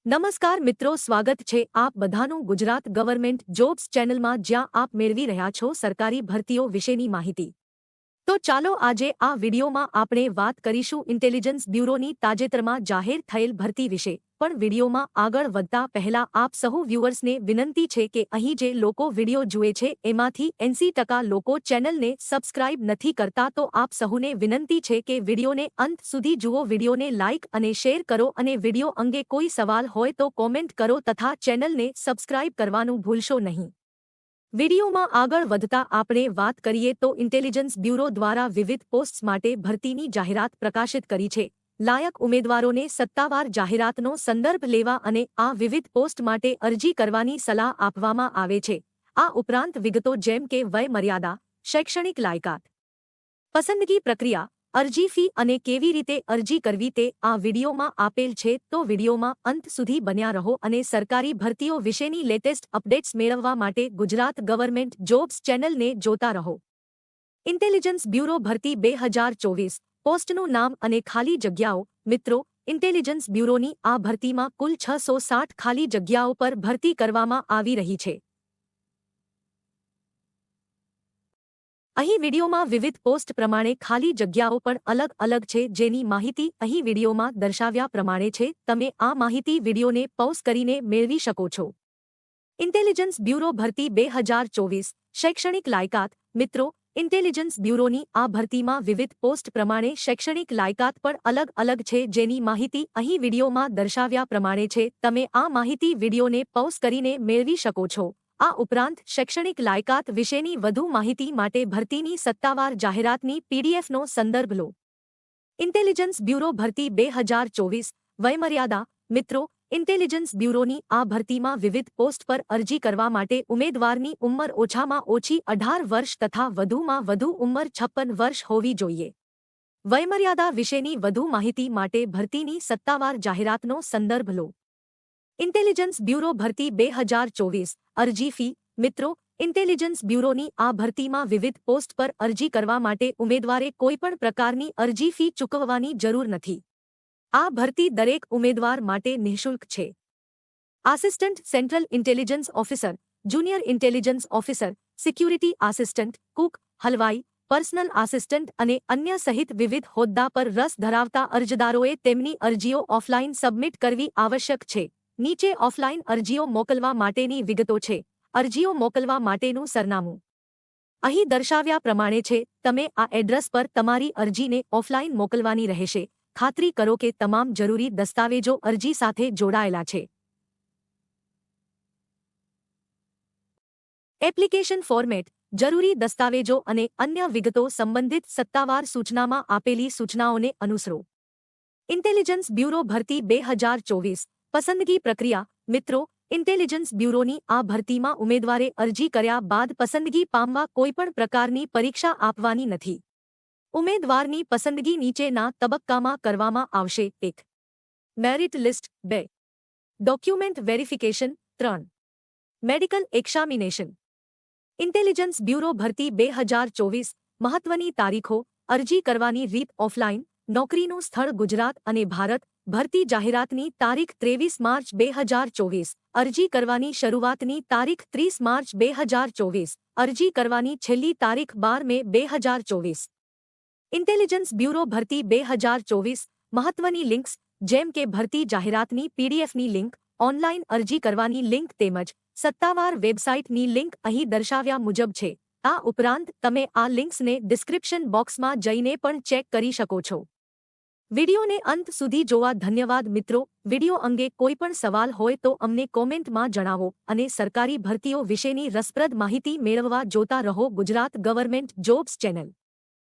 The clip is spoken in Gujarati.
નમસ્કાર મિત્રો, સ્વાગત છે આપ બધાનું ગુજરાત ગવર્મેન્ટ જોબ્સ ચેનલમાં, જ્યાં આપ મેળવી રહ્યા છો સરકારી ભરતીઓ વિશેની માહિતી। તો ચાલો આજે આ વિડીયોમાં આપણે વાત કરીશું ઇન્ટેલિજન્સ બ્યુરોની તાજેતરમાં જાહેર થયેલ ભરતી વિશે। પણ વિડીયોમાં આગળ વધતા પહેલા આપ સહુ વ્યુઅર્સને વિનંતી છે કે અહીં જે લોકો વિડીયો જુએ છે એમાંથી 80% લોકો ચેનલને સબસ્ક્રાઇબ નથી કરતા, તો આપ સહુને વિનંતી છે કે વિડીયોને અંત સુધી જુઓ, વિડીયોને લાઇક અને શેર કરો અને વિડીયો અંગે કોઈ સવાલ હોય તો કોમેન્ટ કરો તથા ચેનલને સબસ્ક્રાઇબ કરવાનું ભૂલશો નહીં। વિડીયોમાં આગળ વધતા આપણે વાત કરીએ તો ઇન્ટેલિજન્સ બ્યુરો દ્વારા વિવિધ પોસ્ટ્સ માટે ભરતીની જાહેરાત પ્રકાશિત કરી છે। લાયક ઉમેદવારોને સત્તાવાર જાહેરાતનો સંદર્ભ લેવા અને આ વિવિધ પોસ્ટ માટે અરજી કરવાની સલાહ આપવામાં આવે છે। આ ઉપરાંત વિગતો જેમ કે વય મર્યાદા, શૈક્ષણિક લાયકાત, પસંદગી પ્રક્રિયા, અરજી ફી અને કેવી રીતે અરજી કરવી તે આ વિડીયોમાં આપેલ છે। તો વિડીયોમાં અંત સુધી બન્યા રહો અને સરકારી ભરતીઓ વિશેની લેટેસ્ટ અપડેટ્સ મેળવવા માટે ગુજરાત ગવર્મેન્ટ જોબ્સ ચેનલને જોતા રહો। ઇન્ટેલિજન્સ બ્યુરો ભરતી 2024 પોસ્ટનું નામ અને ખાલી જગ્યાઓ। મિત્રો, ઇન્ટેલિજન્સ બ્યુરોની આ ભરતીમાં કુલ 660 ખાલી જગ્યાઓ પર ભરતી કરવામાં આવી રહી છે। અહીં વિડીયોમાં વિવિધ પોસ્ટ પ્રમાણે ખાલી જગ્યાઓ પણ અલગ અલગ છે, જેની માહિતી અહીં વિડીયોમાં દર્શાવ્યા પ્રમાણે છે। તમે આ માહિતી વિડીયોને પૉઝ કરીને મેળવી શકો છો। ઇન્ટેલિજન્સ બ્યુરો ભરતી 2024 શૈક્ષણિક લાયકાત। મિત્રો, ઇન્ટેલિજન્સ બ્યુરોની આ ભરતીમાં વિવિધ પોસ્ટ પ્રમાણે શૈક્ષણિક લાયકાત પણ અલગ અલગ છે, જેની માહિતી અહીં વિડીયોમાં દર્શાવ્યા પ્રમાણે છે। તમે આ માહિતી વિડીયોને પૉઝ કરીને મેળવી શકો છો। આ ઉપરાંત શૈક્ષણિક લાયકાત વિશેની વધુ માહિતી માટે ભરતીની સત્તાવાર જાહેરાતની પીડીએફનો સંદર્ભ લો। ઇન્ટેલિજન્સ બ્યુરો ભરતી 2024 વયમર્યાદા। મિત્રો, ઇન્ટેલિજન્સ બ્યુરોની આ ભરતીમાં વિવિધ પોસ્ટ પર અરજી કરવા માટે ઉમેદવારની ઉંમર ઓછામાં ઓછી 18 વર્ષ તથા વધુમાં વધુ ઉંમર 56 વર્ષ હોવી જોઈએ। વયમર્યાદા વિશેની વધુ માહિતી માટે ભરતીની સત્તાવાર જાહેરાતનો સંદર્ભ લો। ઇન્ટેલિજન્સ બ્યુરો ભરતી 2024 અરજી ફી। મિત્રો, ઇન્ટેલિજન્સ બ્યુરોની આ ભરતીમાં વિવિધ પોસ્ટ પર અરજી કરવા માટે ઉમેદવારે કોઈપણ પ્રકારની અરજી ફી ચૂકવવાની જરૂર નથી। આ ભરતી દરેક ઉમેદવાર માટે નિઃશુલ્ક છે। Assistant central intelligence officer, junior intelligence officer, security assistant, cook, હલવાઈ, પર્સનલ આસિસ્ટન્ટ અને અન્ય સહિત વિવિધ હોદ્દા પર રસ ધરાવતા અરજદારોએ તેમની અરજીઓ ઓફલાઈન સબમિટ કરવી આવશ્યક છે। નીચે ઓફલાઈન અરજીઓ મોકલવા માટેની વિગતો છે। અરજીઓ મોકલવા માટેનું સરનામું અહીં દર્શાવ્યા પ્રમાણે છે। તમે આ એડ્રેસ પર તમારી અરજીને ઓફલાઈન મોકલવાની રહેશે। ખાતરી કરો કે તમામ જરૂરી દસ્તાવેજો અરજી સાથે જોડાયેલા છે। એપ્લિકેશન ફોર્મેટ, જરૂરી દસ્તાવેજો અને અન્ય વિગતો સંબંધિત સત્તાવાર સૂચનામાં આપેલી સૂચનાઓને અનુસરો। ઇન્ટેલિજન્સ બ્યુરો ભરતી 2024 પસંદગી પ્રક્રિયા। મિત્રો, ઇન્ટેલિજન્સ બ્યુરોની આ ભરતીમાં ઉમેદવારે અરજી કર્યા બાદ પસંદગી પામવા કોઈપણ પ્રકારની પરીક્ષા આપવાની નથી। ઉમેદવારની પસંદગી નીચેના તબક્કામાં કરવામાં આવશે। 1. Merit list 2. Document verification 3. Medical examination. Intelligence bureau ભરતી 2024 મહત્વની તારીખો, અરજી કરવાની રીત ઓફલાઈન, નોકરીનું સ્થળ ગુજરાત અને ભારત, ભરતી જાહેરાતની તારીખ 23 માર્ચ 2024, અરજી કરવાની શરૂઆતની તારીખ 30 માર્ચ 2024, અરજી કરવાની છેલ્લી તારીખ 12 મે 2024। ઇન્ટેલિજન્સ બ્યુરો ભરતી 2024 મહત્વની લિંક્સ જેમ કે ભરતી જાહેરાતની પીડીએફની લિંક, ઓનલાઈન અરજી કરવાની લિંક તેમજ સત્તાવાર વેબસાઇટની લિંક અહીં દર્શાવ્યા મુજબ છે। આ ઉપરાંત તમે આ લિંક્સને ડિસ્ક્રિપ્શન બોક્સમાં જઈને પણ ચેક કરી શકો છો। વિડીયોને અંત સુધી જોવા ધન્યવાદ મિત્રો। વિડીયો અંગે કોઈપણ સવાલ હોય તો અમને કોમેન્ટમાં જણાવો અને સરકારી ભરતીઓ વિશેની રસપ્રદ માહિતી મેળવવા જોતા રહો ગુજરાત ગવર્મેન્ટ જોબ્સ ચેનલ।